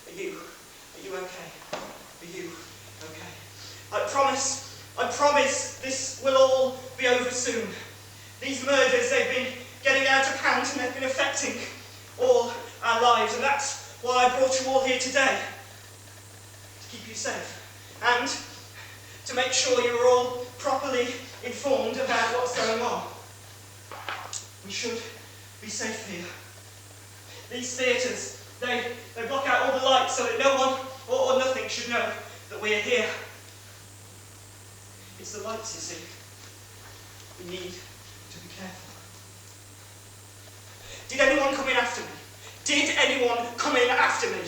Are you okay? Are you okay? I promise this will all be over soon. These murders, they've been getting out of hand and they've been affecting all our lives, and that's why I brought you all here today. To keep you safe. And to make sure you're all properly informed about what's going on. We should be safe here. These theatres, they block out all the lights so that no one or nothing should know that we're here. It's the lights, you see. We need to be careful. Did anyone come in after me? Did anyone come in after me?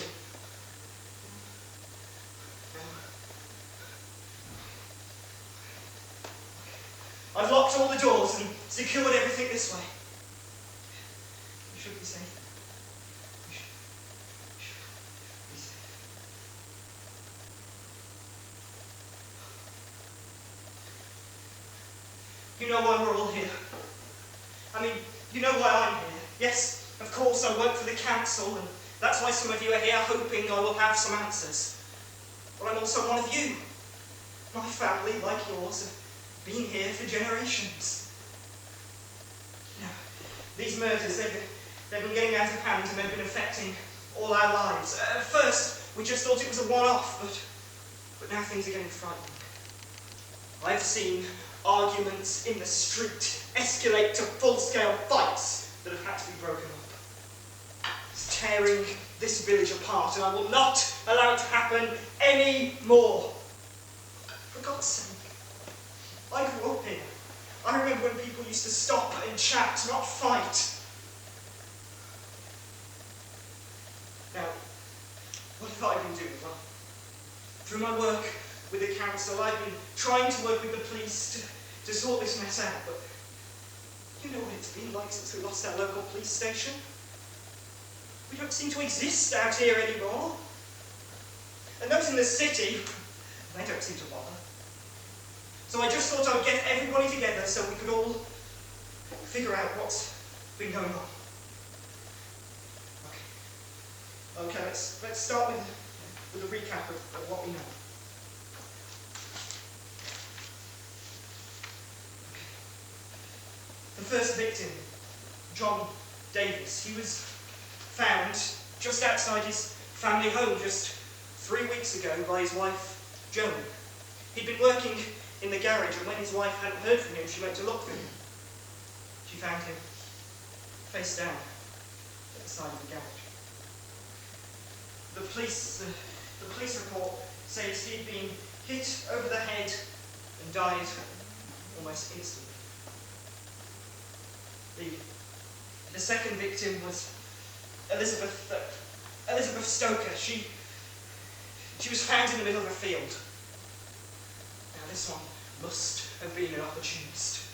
No. I've locked all the doors and secured everything this way. We should be safe. We should be safe. You know why we're all here. I mean, you know why I'm here. Yes, of course, I work for the council, and that's why some of you are here hoping I will have some answers. But I'm also one of you. My family, like yours, have been here for generations. Now, these murders, they've been getting out of hand and they've been affecting all our lives. At first, we just thought it was a one-off, but now things are getting frightening. I've seen arguments in the street escalate to full-scale fights that have had to be broken up. It's tearing this village apart, and I will not allow it to happen any more. For God's sake, I grew up here. I remember when people used to stop and chat, not fight. Now, what have I been doing? Well, through my work with the council, I've been trying to work with the police to sort this mess out, but you know what it's been like since we lost our local police station. We don't seem to exist out here anymore. And those in the city, they don't seem to bother. So I just thought I would get everybody together so we could all figure out what's been going on. Okay, let's start with a recap of what we know. The first victim, John Davis, he was found just outside his family home just 3 weeks ago by his wife, Joan. He'd been working in the garage, and when his wife hadn't heard from him, she went to look for him. She found him face down at the side of the garage. The police report says he'd been hit over the head and died almost instantly. The second victim was Elizabeth Stoker. She was found in the middle of a field. Now this one must have been an opportunist.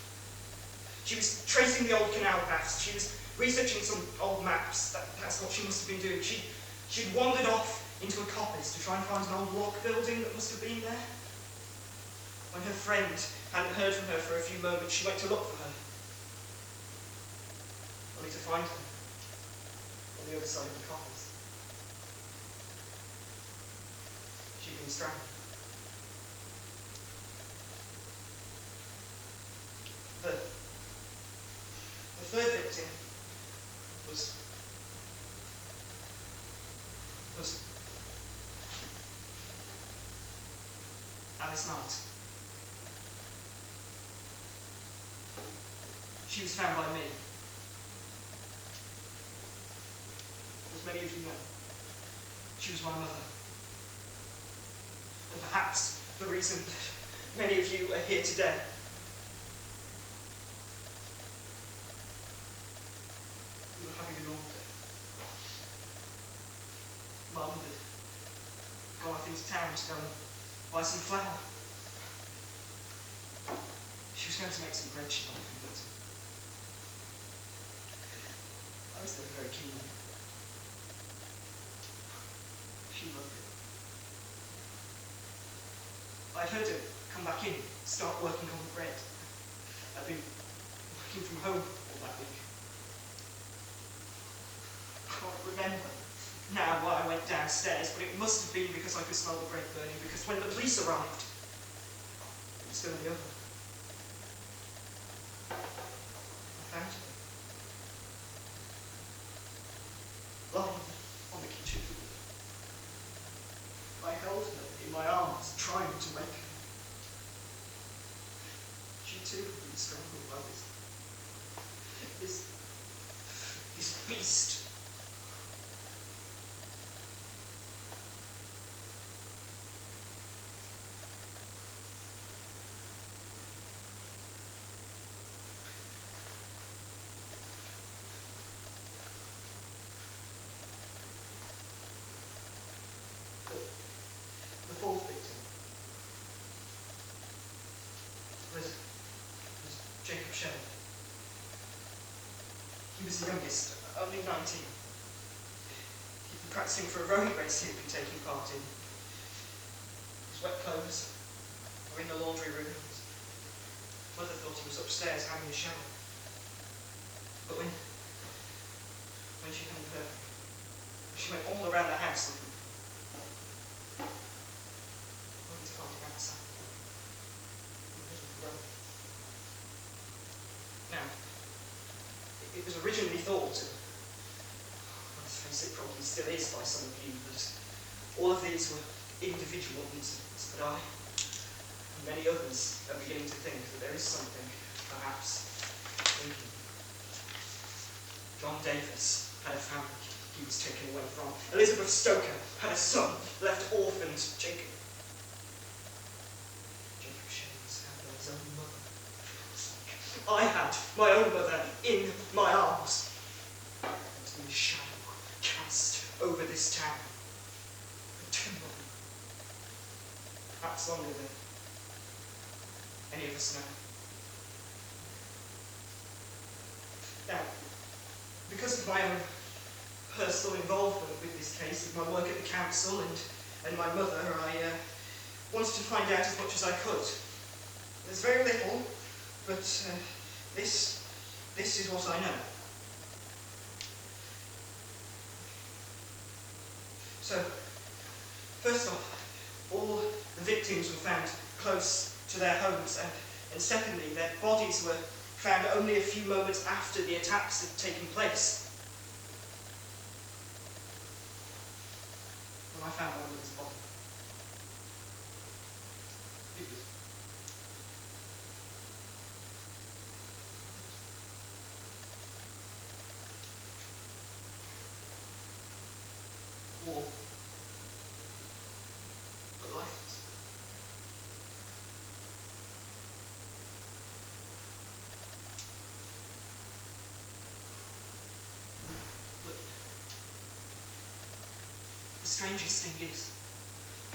She was tracing the old canal paths. She was researching some old maps. That's what she must have been doing. She'd wandered off into a coppice to try and find an old log building that must have been there. When her friend hadn't heard from her for a few moments, she went to look for her. Only to find her on the other side of the coppice. She'd been strangled. The third victim was Alice Knight. She was found by me. As many of you know, she was my mother. And perhaps the reason that many of you are here today. We were having a normal day. Mum had gone off into town to go and buy some flour. She was going to make some bread, she told me, but I was never very keen on it. She loved it. I'd heard her come back in, start working on the bread. I'd been working from home all that week. I can't remember now why I went downstairs, but it must have been because I could smell the bread burning, because when the police arrived, it was still in the oven. I found her. Lying on the kitchen floor. I held her in my arms, trying to wake her. She too had been strangled by this beast. The fourth victim was Jacob Shelley. He was the youngest, only 19. He'd been practicing for a rowing race he'd been taking part in. His wet clothes were in the laundry room. His mother thought he was upstairs having a shower. But when she found her, she went all around the house looking. Only to find him outside. In the middle of the road. Now, it was originally thought, let's face it, probably still is by some of you, that all of these were individual incidents, but I, and many others, are beginning to think that there is something, perhaps, linking. John Davis had a family he was taken away from. Elizabeth Stoker had a son, left orphaned. Jacob Shelley was found by his own mother. I had my own mother in my arms. There's been a shadow cast over this town for too long. Perhaps longer than any of us know. Now, because of my own personal involvement with this case, with my work at the council and my mother, I wanted to find out as much as I could. There's very little, but this is what I know. So, first off, all the victims were found close to their homes, and secondly, their bodies were found only a few moments after the attacks had taken place. When I found my mother's body, war, but lifeless. But the strangest thing is,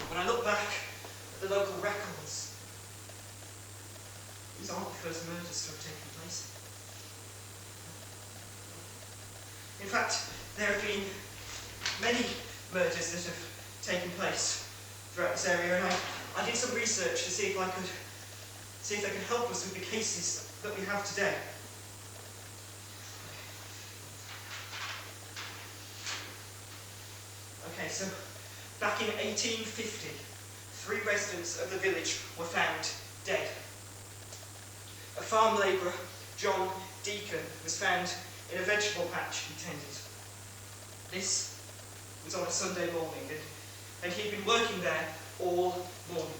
when I look back at the local records, these aren't the first murders to have taken place. In fact, there have been many murders that have taken place throughout this area, and I did some research to see if they could help us with the cases that we have today. Okay, so back in 1850, 3 residents of the village were found dead. A farm labourer, John Deacon, was found in a vegetable patch he tended. This was on a Sunday morning, and he'd been working there all morning.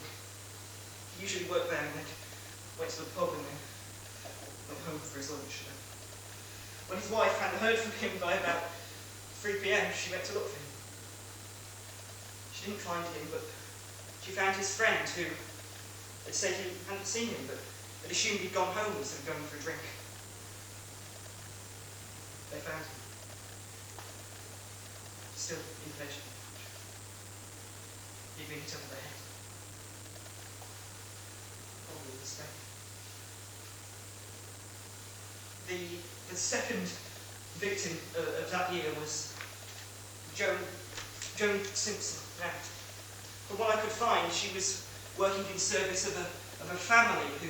He usually worked there and then went to the pub and then went home for his lunch. When his wife hadn't heard from him by about 3 p.m, she went to look for him. She didn't find him, but she found his friend, who had said he hadn't seen him, but had assumed he'd gone home instead of going for a drink. They found him. Still in the vegetable patch. He'd been hit over the head. Probably with a stake. The second victim of that year was Joan Simpson. Now, from what I could find, she was working in service of a family who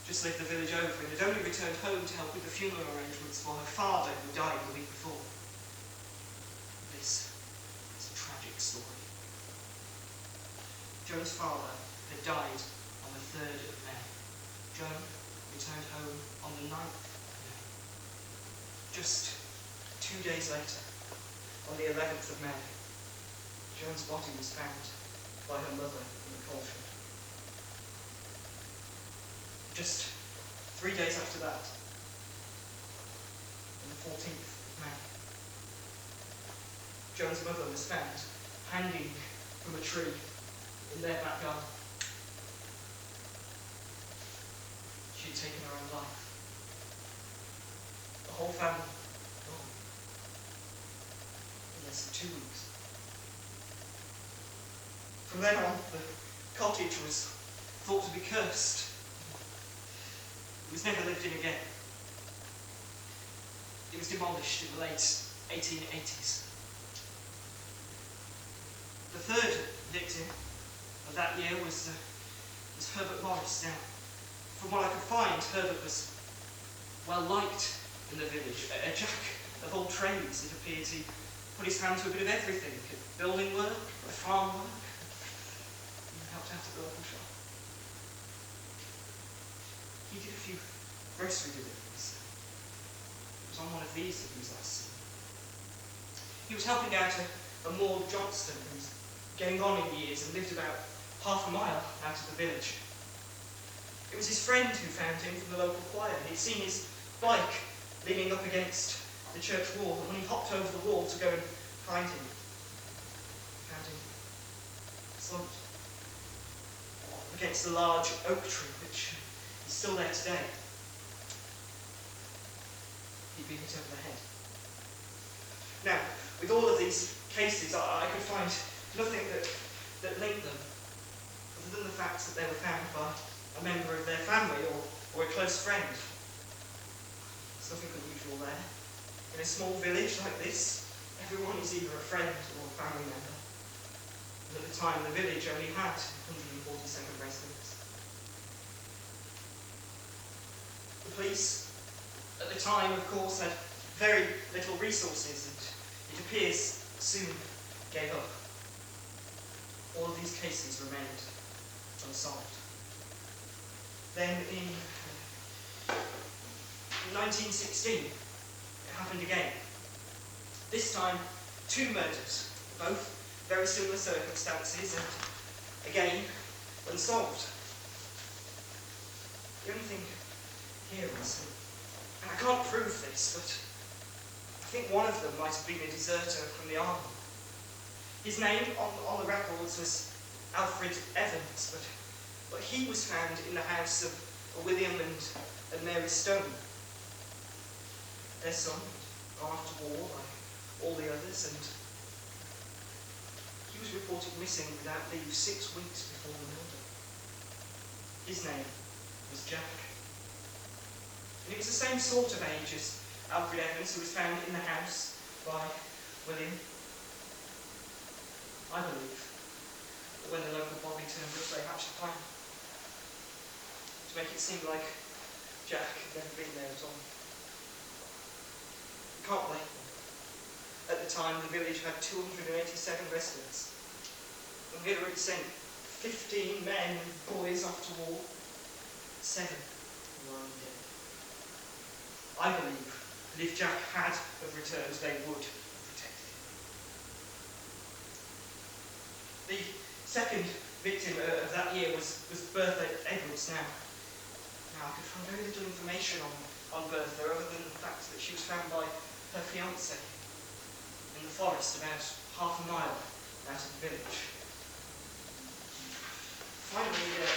just lived the village over and had only returned home to help with the funeral arrangements for her father, who died the week before. This is a tragedy. Joan's father had died on the 3rd of May. Joan returned home on the 9th of May. Just 2 days later, on the 11th of May, Joan's body was found by her mother in the courtyard. Just 3 days after that, on the 14th of May, Joan's mother was found hanging from a tree in their back garden. She had taken her own life. The whole family gone in less than 2 weeks. From then on, the cottage was thought to be cursed. It was never lived in again. It was demolished in the late 1880s. The third victim of that year was Herbert Morris. Now, from what I could find, Herbert was well liked in the village. A jack of all trades, it appeared. He put his hand to a bit of everything. Building work, farm work. He helped out at the local shop. He did a few grocery deliveries. It was on one of these that he was last seen. He was helping out a Maud Johnston who was getting on in years and lived about half a mile out of the village. It was his friend who found him from the local choir. He'd seen his bike leaning up against the church wall, and when he hopped over the wall to go and find him, he found him slumped against the large oak tree, which is still there today. He'd been hit over the head. Now, with all of these cases, I could find nothing that linked them, other than the fact that they were found by a member of their family or a close friend. There's nothing unusual there. In a small village like this, everyone is either a friend or a family member. And at the time, the village only had 147 residents. The police, at the time, of course, had very little resources, and it appears soon gave up. All of these cases remained unsolved. Then in 1916, it happened again. This time, 2 murders, both very similar circumstances, and again, unsolved. The only thing here is, and I can't prove this, but I think one of them might have been a deserter from the army. His name on the records was Alfred Evans, but he was found in the house of William and Mary Stone. Their son had gone off to war like all the others, and he was reported missing without leave 6 weeks before the murder. His name was Jack. And he was the same sort of age as Alfred Evans, who was found in the house by William. I believe that when the local body turned up, they hatched a plan to make it seem like Jack had never been there at all. You can't blame them. At the time, the village had 287 residents. And Hitler had sent 15 men and boys off to war. 7 were only dead. I believe that if Jack had have returned, they would have protected him. The second victim of that year was Bertha Edwards. Now I could find very little information on Bertha, other than the fact that she was found by her fiancé in the forest about half a mile out of the village. Finally,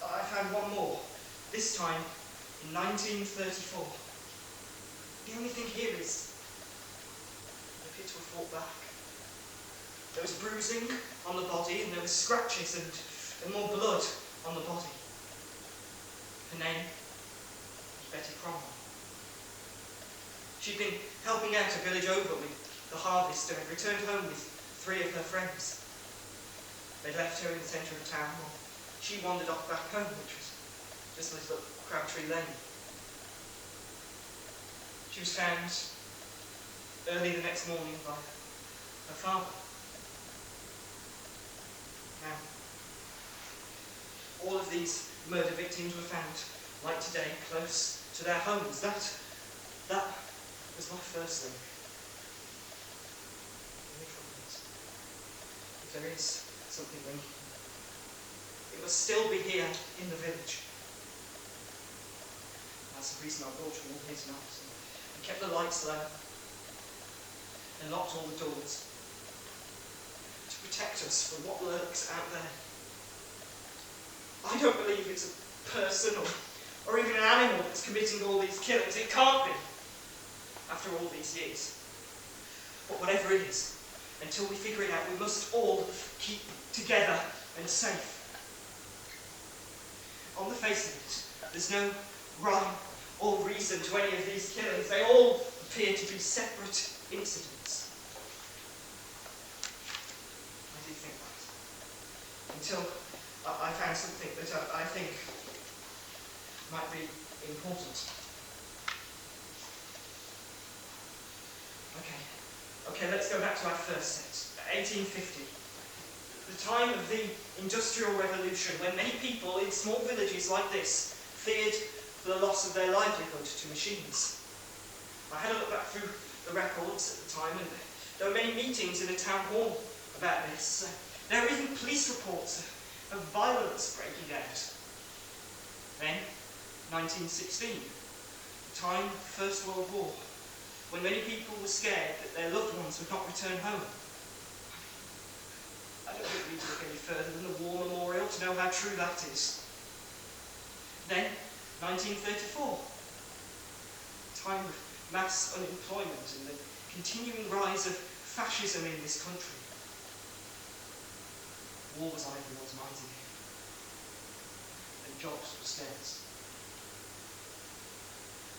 I found one more, this time in 1934. The only thing here is the pits were fought back. There was bruising on the body, and there was scratches and more blood on the body. Her name was Betty Cromwell. She'd been helping out a village over with the harvest and had returned home with 3 of her friends. They'd left her in the centre of town, while she wandered off back home, which was just a little Crabtree Lane. She was found early the next morning by her father. Now, all of these murder victims were found, like today, close to their homes. That was my first link. The only trouble is, if there is something linking, it must still be here in the village. That's the reason I brought you all here tonight, and kept the lights low, and locked all the doors, to protect us from what lurks out there. I don't believe it's a person or even an animal that's committing all these killings. It can't be, after all these years. But whatever it is, until we figure it out, we must all keep together and safe. On the face of it, there's no rhyme or reason to any of these killings. They all appear to be separate incidents. I did think that, until I found something that I think might be important. Okay, let's go back to our first set, 1850. The time of the Industrial Revolution, when many people in small villages like this feared for the loss of their livelihood to machines. I had a look back through the records at the time, and there were many meetings in the town hall about this. There were even police reports of violence breaking out. Then, 1916, the time of the First World War, when many people were scared that their loved ones would not return home. I don't think we need to look any further than the War Memorial to know how true that is. Then, 1934, time of mass unemployment and the continuing rise of fascism in this country. War was on everyone's minds again, and jobs were scarce.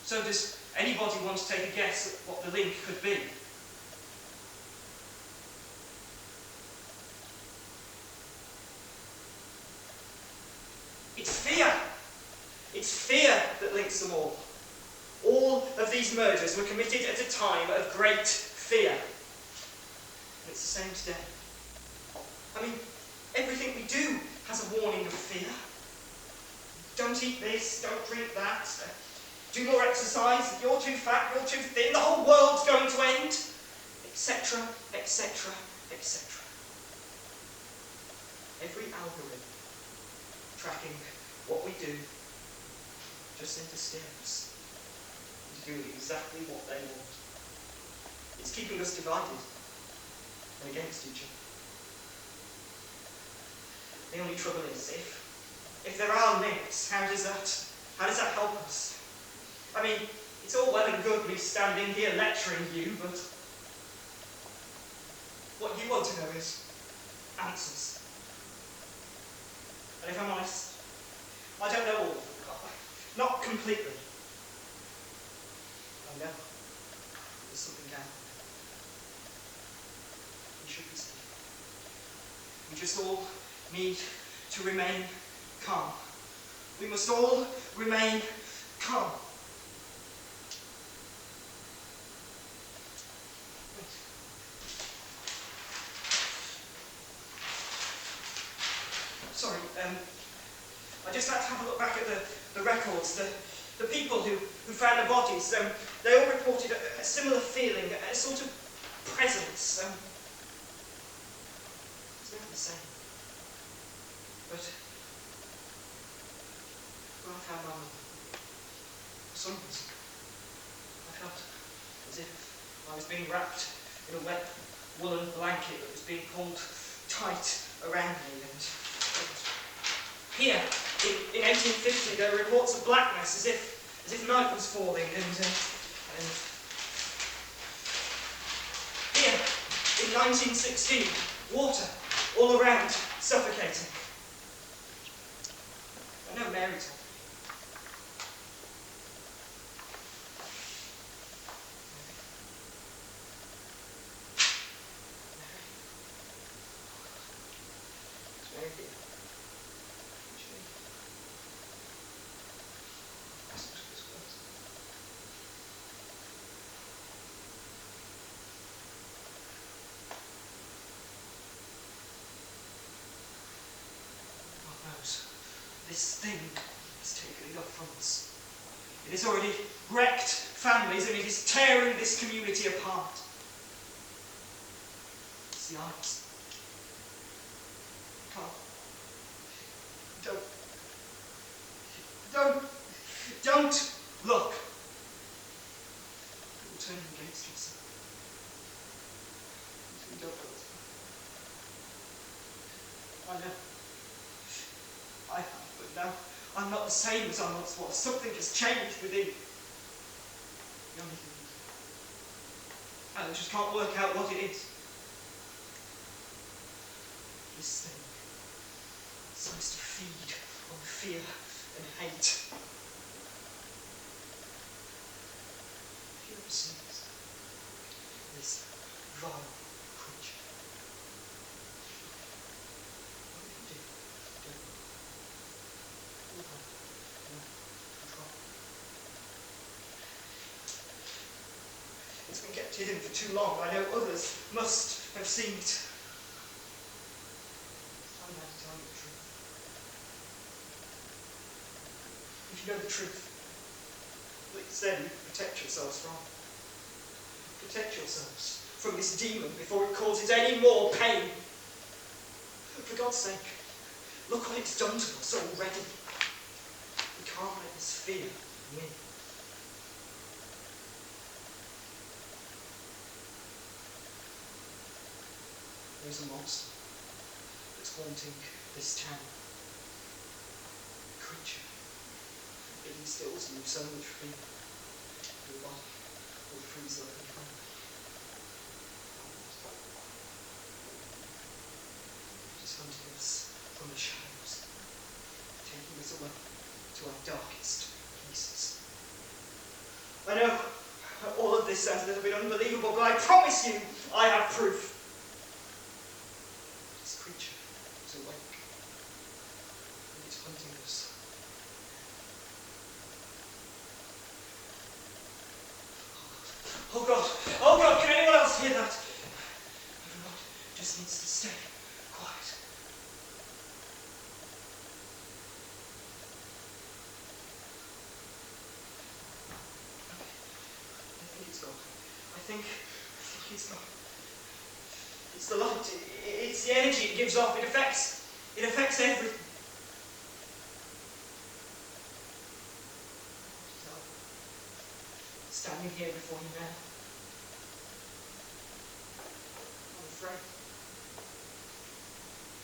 So does anybody want to take a guess at what the link could be? It's fear. It's fear that links them all. All of these murders were committed at a time of great fear. And it's the same today. I mean, everything we do has a warning of fear. Don't eat this, don't drink that, do more exercise, you're too fat, you're too thin, the whole world's going to end, etc., etc., etc. Every algorithm tracking what we do just seems to steer us into doing exactly what they want. It's keeping us divided and against each other. The only trouble is, if there are links, how does that help us? I mean, it's all well and good me standing here lecturing you, but what you want to know is answers. And if I'm honest, I don't know all of them. Not completely. I know there's something down there. We should be safe. We just all need to remain calm. We must all remain calm. Sorry, I just had to have a look back at the records. The people who found the bodies, they all reported a similar feeling, a sort of presence. It's never the same. But when I found my mother, for some reason, I felt as if I was being wrapped in a wet woolen blanket that was being pulled tight around me. And here, in 1850, there are reports of blackness, as if night was falling, and here, in 1916, water all around, suffocating. I know Mary told me. It's Mary here. This thing has taken enough from us. It has already wrecked families and it is tearing this community apart. It's the eyes. Come. Don't look. It will turn you against yourself. You don't know it. I know. I have, but now I'm not the same as I once was. Something has changed within. The only thing is, I just can't work out what it is. This thing is supposed to feed on fear and hate. Have you ever seen this? This vile creature. What did he do? Don't know. All gone. No control. It's been kept hidden for too long. I know others must have seen it. It's time now to tell you the truth. If you know the truth, please then protect yourselves from. Protect yourselves from this demon before it causes any more pain. For God's sake, look what it's done to us already. We can't let this fear win. There's a monster that's haunting this town. A creature. It instills in you so much fear. Your body will freeze up and come. It is hunting us from the shadows, taking us away to our darkest places. I know all of this sounds a little bit unbelievable, but I promise you I have proof. This creature is awake, and it's hunting us. Oh God, can anyone else hear that? Everyone just needs to stay quiet. I think it's gone. I think it's gone. It's the light, it's the energy it gives off, it affects everything. Standing here before you now. I'm afraid.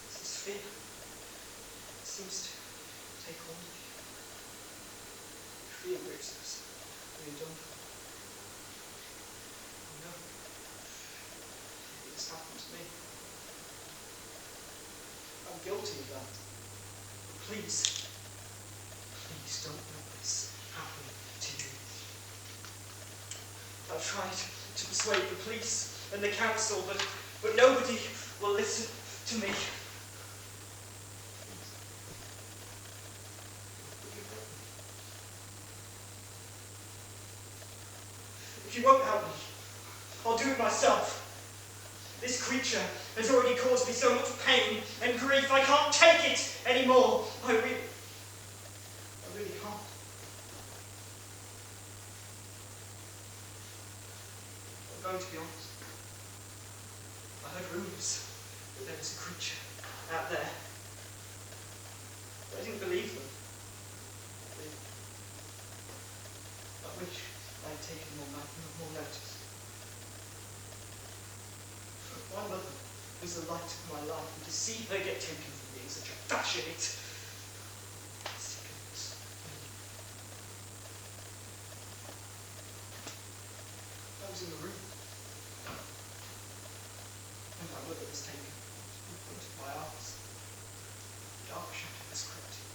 It's this fear. It seems to take hold of you. Fear grips us. We are done for. I know. It's happened to me. I'm guilty of that. But please don't let this happen to you. I've tried to persuade the police and the council, but nobody will listen to me. If you won't help me, I'll do it myself. This creature has already caused me so much pain and grief, I can't take it anymore. I really can't. I'm going to be honest. I heard rumours that there was a creature out there. But I didn't believe them. I wish I had taken more notice. My mother was the light of my life, and to see her get taken from me in such a fashion, it sickens me. I was in the room, and my mother was taken in front of my eyes. A dark shadow was crept in.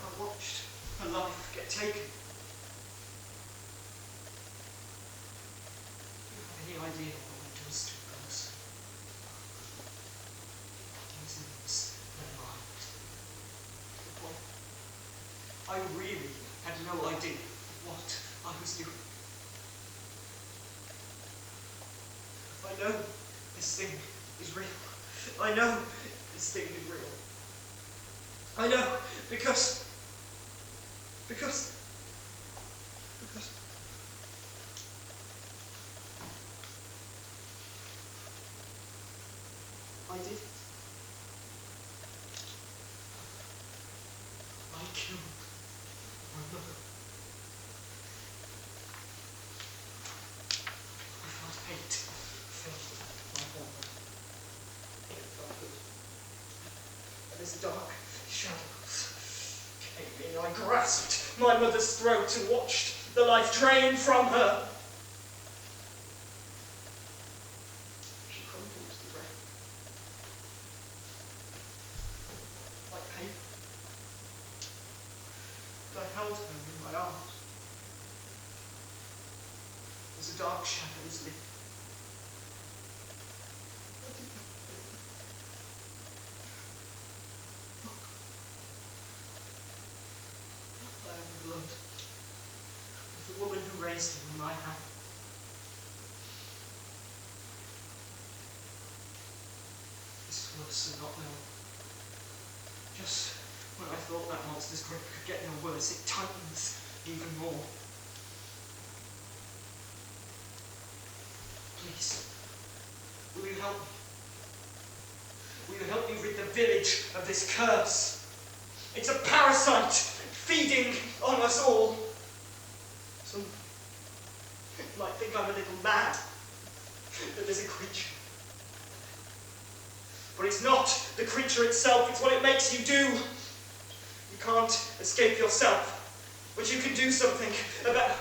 I watched her life get taken. Any idea what it does to a person? These limbs and mind. Well, I really had no idea what I was doing. I know this thing is real. I know this thing is real. I know, because I did it. I killed my mother. I felt hate filled my heart. It felt good. And as dark shadows came in, I grasped my mother's throat and watched the life drain from her. She crumbled to the ground. Like paper. And I held her in my arms. As the dark shadows lifted. I am the blood of the woman who raised him in my hand. This is worse than not known. Just when I thought that monster's grip could get no worse, it tightens even more. Please, will you help me? Will you help me rid the village of this curse? It's a parasite feeding on us all. Some might think I'm a little mad, that there's a creature. But it's not the creature itself, it's what it makes you do. You can't escape yourself, but you can do something about